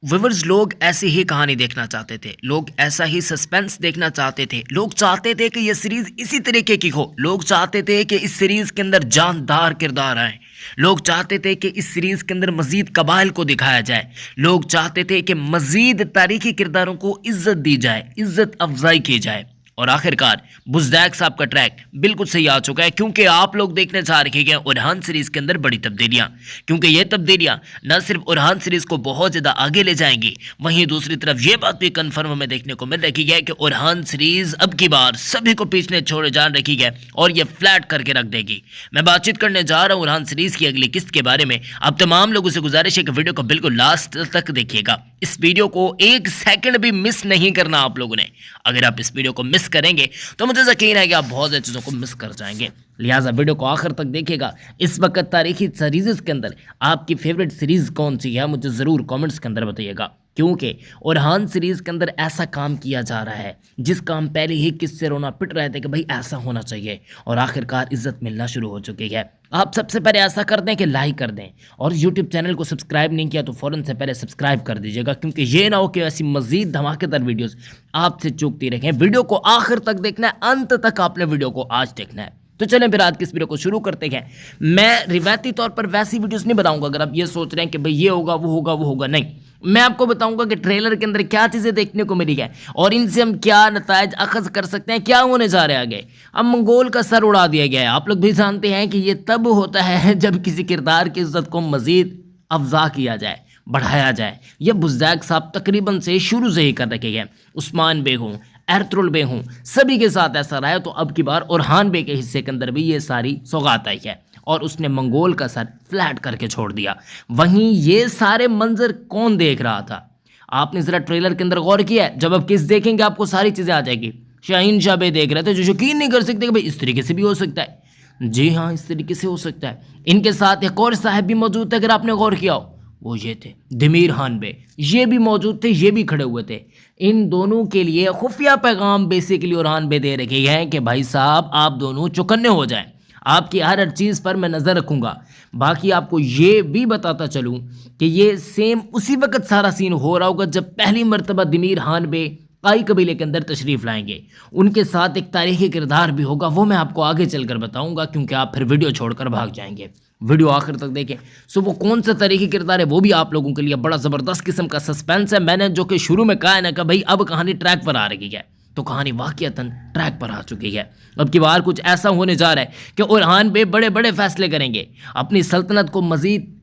Viewers, लोग ऐसी ही कहानी देखना चाहते थे। लोग ऐसा ही सस्पेंस देखना चाहते थे। लोग चाहते थे कि ये सीरीज इसी तरीके की हो। लोग चाहते थे कि इस सीरीज के अंदर जानदार किरदार आए। लोग चाहते थे कि इस सीरीज के अंदर मजीद कबाइल को दिखाया जाए। लोग चाहते थे कि मजीद तारीखी किरदारों को इज्जत दी जाए, इज्जत अफजाई की जाए। और आखिरकार बुज़दैक साहब का ट्रैक बिल्कुल सही आ चुका है, क्योंकि आप लोग देखने जा रहे हैं उरहान सीरीज के अंदर बड़ी तब्दीलियां। क्योंकि ये तब्दीलियां न सिर्फ उरहान सीरीज को बहुत ज़्यादा आगे ले जाएंगी, वहीं दूसरी तरफ ये बात भी कन्फर्म हमें देखने को मिल रही है कि उरहान सीरीज अब की बार सभी को पीछे छोड़े जा रही है और ये फ्लैट करके रख देगी। मैं बातचीत करने जा रहा हूँ उरहान सीरीज की अगली किस्त के बारे में। अब तमाम लोगों से गुजारिश है कि वीडियो को बिल्कुल लास्ट तक देखिएगा। इस वीडियो को एक सेकंड भी मिस नहीं करना आप लोगों ने। अगर आप इस वीडियो को मिस करेंगे तो मुझे यकीन है कि आप बहुत सी चीज़ों को मिस कर जाएंगे। लिहाजा वीडियो को आखिर तक देखिएगा। इस वक्त तारीखी सीरीज़ के अंदर आपकी फेवरेट सीरीज़ कौन सी है मुझे ज़रूर कमेंट्स के अंदर बताइएगा, क्योंकि उरहान सीरीज़ के अंदर ऐसा काम किया जा रहा है जिसका हम पहले ही किससे रोना पिट रहे थे कि भाई ऐसा होना चाहिए, और आखिरकार इज्जत मिलना शुरू हो चुकी है। आप सबसे पहले ऐसा कर दें कि लाइक कर दें, और यूट्यूब चैनल को सब्सक्राइब नहीं किया तो फ़ौरन से पहले सब्सक्राइब कर दीजिएगा, क्योंकि ये ना हो कि ऐसी मज़ीद धमाकेदार वीडियोस आपसे चूकती रहें। वीडियो को आखिर तक देखना है, अंत तक आपने वीडियो को आज देखना है। तो चलें फिर आज की इस वीडियो को शुरू करते हैं। मैं रिवायती तौर पर वैसी वीडियोस नहीं बताऊंगा। अगर आप ये सोच रहे हैं कि भाई ये होगा वो होगा वो होगा, नहीं, मैं आपको बताऊंगा कि ट्रेलर के अंदर क्या चीज़ें देखने को मिली है और इनसे हम क्या नतायज अखज़ कर सकते हैं, क्या होने जा रहे हैं आगे। अब मंगोल का सर उड़ा दिया गया है। आप लोग भी जानते हैं कि ये तब होता है जब किसी किरदार की इज्जत को मज़ीद अफजा किया जाए, बढ़ाया जाए। यह बुज़दैक साहब तकरीबन से शुरू से ही कर रखे हैं। उस्मान बे हों, एरतुल बे हों, सभी के साथ ऐसा रहा है। तो अब की बार उरहान बे के हिस्से के अंदर भी ये सारी सौगात आई है और उसने मंगोल का सर फ्लैट करके छोड़ दिया। वहीं ये सारे मंजर कौन देख रहा था? आपने ज़रा ट्रेलर के अंदर गौर किया है? जब आप किस देखेंगे आपको सारी चीज़ें आ जाएगी। शाहीन शाह बे देख रहे थे, जो यकीन नहीं कर सकते कि भाई इस तरीके से भी हो सकता है। जी हाँ, इस तरीके से हो सकता है। इनके साथ एक और साहब भी मौजूद थे, अगर आपने गौर किया हो, वो ये थे दिमीर खान बे। ये भी मौजूद थे, ये भी खड़े हुए थे। इन दोनों के लिए खुफिया पैगाम बेसिकली उरहान बे दे रखे हैं कि भाई साहब आप दोनों चौकन्ने हो जाएं, आपकी हर चीज़ पर मैं नज़र रखूँगा। बाकी आपको ये भी बताता चलूँ कि ये सेम उसी वक्त सारा सीन हो रहा होगा जब पहली मरतबा दिमीर खान बे काई कबीले के अंदर तशरीफ़ लाएंगे। उनके साथ एक तारीखी किरदार भी होगा, वो मैं आपको आगे चलकर बताऊंगा, क्योंकि आप फिर वीडियो छोड़कर भाग जाएंगे। वीडियो आखिर तक देखें। सो वो कौन सा तारीखी किरदार है वो भी आप लोगों के लिए बड़ा ज़बरदस्त किस्म का सस्पेंस है। मैंने जो कि शुरू में कहा है ना कि भाई अब कहानी ट्रैक पर आ रही है, तो कहानी वाकईतन ट्रैक पर आ चुकी है। अब की बार कुछ ऐसा होने जा रहा है कि उरहान बे बड़े बड़े फैसले करेंगे अपनी सल्तनत को मज़ीद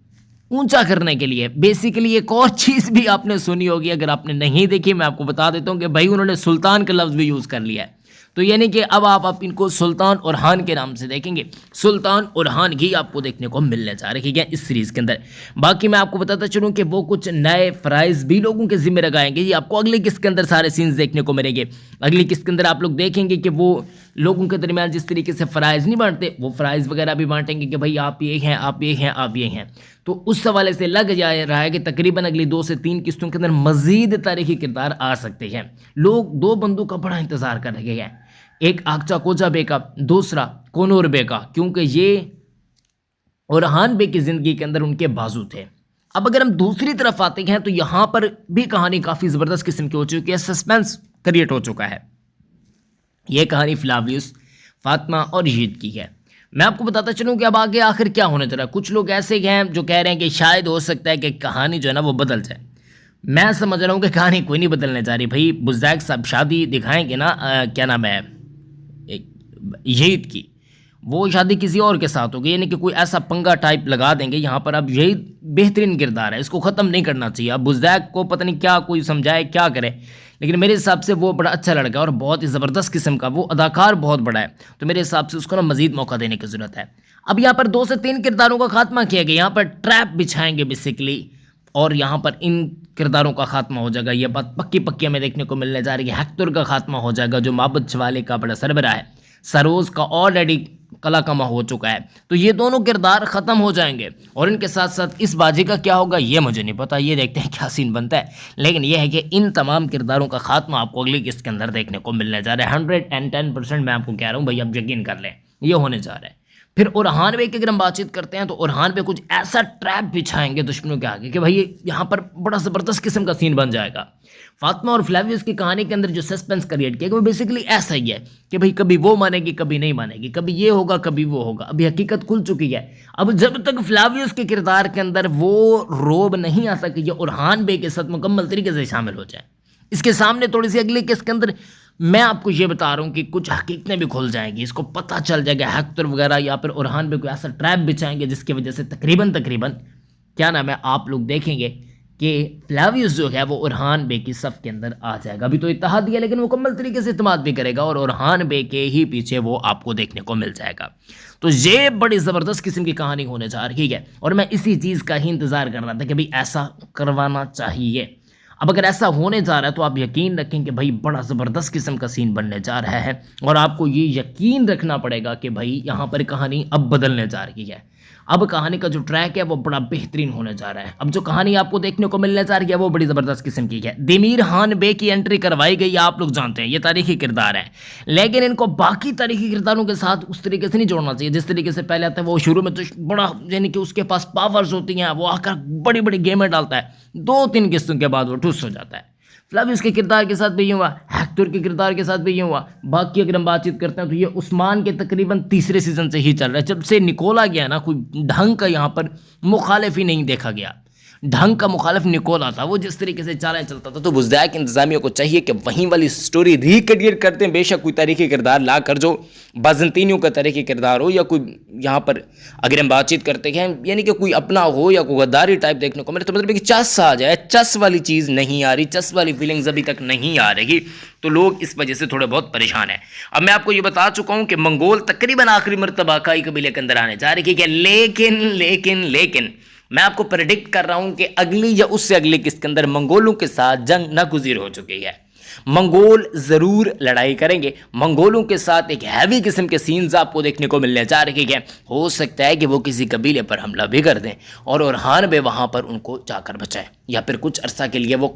ऊंचा करने के लिए। बेसिकली एक और चीज़ भी आपने सुनी होगी, अगर आपने नहीं देखी मैं आपको बता देता हूँ कि भाई उन्होंने सुल्तान का लफ्ज़ भी यूज़ कर लिया है। तो यानी कि अब आप इनको सुल्तान उरहान के नाम से देखेंगे। सुल्तान उरहान ही आपको देखने को मिलने जा रही है इस सीरीज़ के अंदर। बाकी मैं आपको बताता चलूँ कि वो कुछ नए फ़राइज़ भी लोगों के ज़िम्मे लगाएंगे। ये आपको अगली किस्त के अंदर सारे सीन्स देखने को मिलेंगे। अगली किस्त के अंदर आप लोग देखेंगे कि वो लोगों के दरमियान जिस तरीके से फ़राइज़ नहीं बांटते, वो फ़राइज़ वगैरह भी बांटेंगे कि भाई आप ये हैं, आप ये हैं, आप ये हैं। तो उस हवाले से लग जा रहा है कि तकरीबन अगली 2 से 3 किस्तों के अंदर मज़ीद तारीखी किरदार आ सकते हैं। लोग 2 बंदों का बड़ा इंतज़ार कर रहे हैं, एक आगचा कोजा बे का, दूसरा कोनूर बे का, क्योंकि ये उरहान बे की ज़िंदगी के अंदर उनके बाजू थे। अब अगर हम दूसरी तरफ आते हैं तो यहाँ पर भी कहानी काफ़ी ज़बरदस्त किस्म की हो चुकी है, सस्पेंस क्रिएट हो चुका है। ये कहानी फ्लावियस, फातिमा और यजीद की है। मैं आपको बताता चलूँ कि अब आगे आखिर क्या होने जा रहा है। कुछ लोग ऐसे हैं जो कह रहे हैं कि शायद हो सकता है कि कहानी जो है ना वो बदल जाए। मैं समझ रहा हूँ कि कहानी कोई नहीं बदलने जा रही। भाई बुज़दैक साहब शादी दिखाएंगे ना, क्या नाम है, यजीद की, वो शादी किसी और के साथ होगी, यानी कि कोई ऐसा पंगा टाइप लगा देंगे यहाँ पर। अब यही बेहतरीन किरदार है, इसको ख़त्म नहीं करना चाहिए। अब बुज़दैक को पता नहीं क्या कोई समझाए क्या करे, लेकिन मेरे हिसाब से वो बड़ा अच्छा लड़का है और बहुत ही ज़बरदस्त किस्म का, वो अदाकार बहुत बड़ा है। तो मेरे हिसाब से उसको ना मज़ीद मौका देने की ज़रूरत है। अब यहाँ पर 2 से 3 किरदारों का खात्मा किया गया, यहाँ पर ट्रैप बिछाएंगे बेसिकली, और यहाँ पर इन किरदारों का खात्मा हो जाएगा। ये बात पक्की पक्की हमें देखने को मिलने जा रही है। हेक्टर का खात्मा हो जाएगा, जो माबद शवाले का बड़ा सरबराह है। सरोज का ऑलरेडी कला कमा हो चुका है। तो ये दोनों किरदार ख़त्म हो जाएंगे, और इनके साथ साथ इस बाजी का क्या होगा ये मुझे नहीं पता। ये देखते हैं क्या सीन बनता है। लेकिन यह है कि इन तमाम किरदारों का खात्मा आपको अगली किस्त के अंदर देखने को मिलने जा रहा है। 110% मैं आपको कह रहा हूँ भाई, अब यकीन कर लें ये होने जा रहा है। फिर ओरहान बे की अगर हम बातचीत करते हैं तो ओरहान बे कुछ ऐसा ट्रैप बिछाएंगे दुश्मनों के आगे कि भाई यहाँ पर बड़ा ज़बरदस्त किस्म का सीन बन जाएगा। फातिमा और फ्लेवियस की कहानी के अंदर जो सस्पेंस क्रिएट किया वो बेसिकली ऐसा ही है कि भाई कभी वो मानेगी कभी नहीं मानेगी, कभी ये होगा कभी वो होगा। अभी हकीकत खुल चुकी है। अब जब तक फ्लेवियस के किरदार के अंदर वो रोब नहीं आता कि ये ओरहान बे के साथ मुकम्मल तरीके से शामिल हो जाए, इसके सामने थोड़ी सी अगली केस के अंदर मैं आपको ये बता रहा हूँ कि कुछ हकीकतें भी खुल जाएंगी, इसको पता चल जाएगा हेक्टर वगैरह या फिर ओरहान बे को ऐसा ट्रैप बिछाएंगे जिसकी वजह से तकरीबन क्या नाम है आप लोग देखेंगे कि फ्लेवियस जो है वो ओरहान बे की सफ़ के अंदर आ जाएगा। अभी तो इत्तेहाद दिया लेकिन मुकम्मल तरीके से इत्तेमाद भी करेगा और ओरहान बे के ही पीछे वो आपको देखने को मिल जाएगा। तो ये बड़ी ज़बरदस्त किस्म की कहानी होने जा रही है और मैं इसी चीज़ का ही इंतज़ार कर रहा था कि भाई ऐसा करवाना चाहिए। अब अगर ऐसा होने जा रहा है तो आप यकीन रखें कि भाई बड़ा ज़बरदस्त किस्म का सीन बनने जा रहा है और आपको ये यकीन रखना पड़ेगा कि भाई यहाँ पर कहानी अब बदलने जा रही है। अब कहानी का जो ट्रैक है वो बड़ा बेहतरीन होने जा रहा है। अब जो कहानी आपको देखने को मिलने जा रही है वो बड़ी ज़बरदस्त किस्म की है। दिमीर खान बे की एंट्री करवाई गई, आप लोग जानते हैं ये तारीखी किरदार है, लेकिन इनको बाकी तारीखी किरदारों के साथ उस तरीके से नहीं जोड़ना चाहिए जिस तरीके से पहले आता है। वो शुरू में तो बड़ा यानी कि उसके पास पावर्स होती हैं, वो आकर बड़ी बड़ी गेमें डालता है, 2-3 किस्तों के बाद वो ठुस हो जाता है। फ्लेवियस के किरदार के साथ भी ये हुआ, हेक्टर के किरदार के साथ भी ये हुआ। बाकी अगर हम बातचीत करते हैं तो ये उस्मान के तकरीबन तीसरे सीजन से ही चल रहा है। जब से निकोला गया ना, कोई ढंग का यहाँ पर मुखालिफ ही नहीं देखा गया। ढंग का मुखालिफ निकोला था, वो जिस तरीके से चालें चलता था। तो बुज़दायक इंतज़ामिया को चाहिए कि वहीं वाली स्टोरी रिक्रिएट करते हैं, बेशक कोई तारीखी किरदार ला कर जो बाज़ंतीनियों का तारीखी किरदार हो या कोई यहाँ पर अगर हम बातचीत करते हैं यानी कि कोई अपना हो या कोई गद्दारी टाइप देखने को मिले तो मतलब कि चस आ जाए। चस वाली चीज़ नहीं आ रही, चस वाली फीलिंग्स अभी तक नहीं आ रही, तो लोग इस वजह से थोड़े बहुत परेशान हैं। अब मैं आपको ये बता चुका हूँ कि मंगोल तकरीबन आखिरी मरतबा काई कबीले के अंदर आने जा रही है, लेकिन मैं आपको प्रेडिक्ट कर रहा हूं कि अगली या उससे अगली किस्त के अंदर मंगोलों के साथ जंग नागुज़ीर हो चुकी है। मंगोल ज़रूर लड़ाई करेंगे, मंगोलों के साथ एक हैवी किस्म के सीन्स आपको देखने को मिलने जा रहे हैं। हो सकता है कि वो किसी कबीले पर हमला भी कर दें और ओरहान बे वहाँ पर उनको जाकर बचाएं, या फिर कुछ अरसा के लिए वो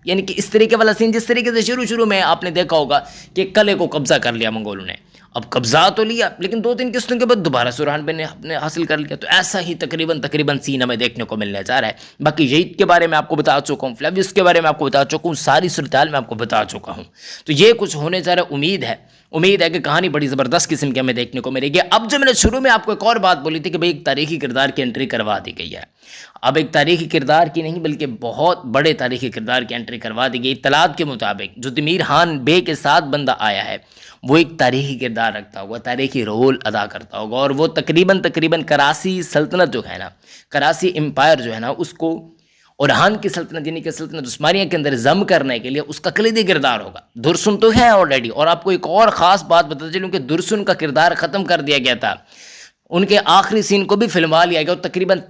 यानी कि इस तरीके वाला सीन जिस तरीके से शुरू में आपने देखा होगा कि किले को कब्जा कर लिया मंगोलों ने। अब कब्जा तो लिया लेकिन 2-3 किस्तों के बाद दोबारा से ओरहान बे ने अपने हासिल कर लिया। तो ऐसा ही तकरीबन सीन हमें देखने को मिलने जा रहा है। बाकी यजीद के बारे में आपको बता चुका हूँ, फ्लेवियस के बारे में आपको बता चुका हूँ, सारी सूरत मैं आपको बता चुका हूँ। तो ये कुछ होने जा रहा है। उम्मीद है कि कहानी बड़ी ज़बरदस्त किस्म की हमें देखने को मिलेगी। अब जो मैंने शुरू में आपको एक और बात बोली थी कि भाई एक तारीखी किरदार की एंट्री करवा दी गई है। अब एक तारीखी किरदार की नहीं बल्कि बहुत बड़े तारीखी किरदार की एंट्री करवा दी गई। इत्तलात के मुताबिक जो दिमीर खान बे के साथ बंदा आया है वो एक तारीखी किरदार रखता होगा, तारीखी रोल अदा करता होगा और वो तकरीबन कराची सल्तनत जो है ना, कराची एम्पायर जो है ना, उसको ओरहान की सल्तनत यानी कि सल्तनत उस्मानिया के अंदर जम करने के लिए उसका कलीदी किरदार होगा। दुरसुन तो है ऑलरेडी, और आपको एक और ख़ास बात बताते चलूँ कि दुरसुन का किरदार ख़त्म कर दिया गया था, उनके आखिरी सीन को भी फिल्मा लिया गया और तकरीबन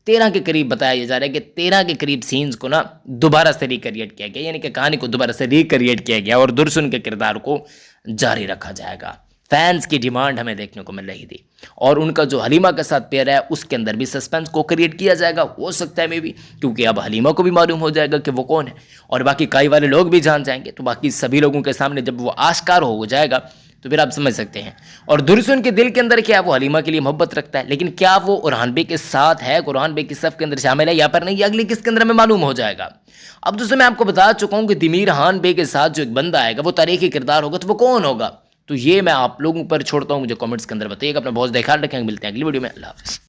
13 के करीब बताया जा रहा है कि 13 के करीब सीन्स को ना दोबारा से रिक्रिएट किया गया, यानी कि कहानी को दोबारा से रिक्रिएट किया गया और दुरसुन के किरदार को जारी रखा जाएगा। फैंस की डिमांड हमें देखने को मिल रही थी और उनका जो हलीमा के साथ पेयर है उसके अंदर भी सस्पेंस को क्रिएट किया जाएगा। हो सकता है मे भी, क्योंकि अब हलीमा को भी मालूम हो जाएगा कि वो कौन है और बाकी कई वाले लोग भी जान जाएंगे। तो बाकी सभी लोगों के सामने जब वो आश्कार हो जाएगा तो फिर आप समझ सकते हैं। और दुरसुन के दिल के अंदर क्या वो हलीमा के लिए मोहब्बत रखता है, लेकिन क्या वो ओरहान बे के साथ है, ओरहान बे की सफ़ के अंदर शामिल है या पर नहीं, अगली किसके अंदर हमें मालूम हो जाएगा। अब दोस्तों मैं आपको बता चुका हूँ कि दिमीर खान बे के साथ जो एक बंदा आएगा वो तारीखी किरदार होगा, तो वो कौन होगा, तो ये मैं आप लोगों पर छोड़ता हूँ। मुझे कमेंट्स के अंदर बताइएगा। अपना बहुत ख्याल रखेंगे, मिलते हैं अगली वीडियो में। अल्लाह हाफ़िज़।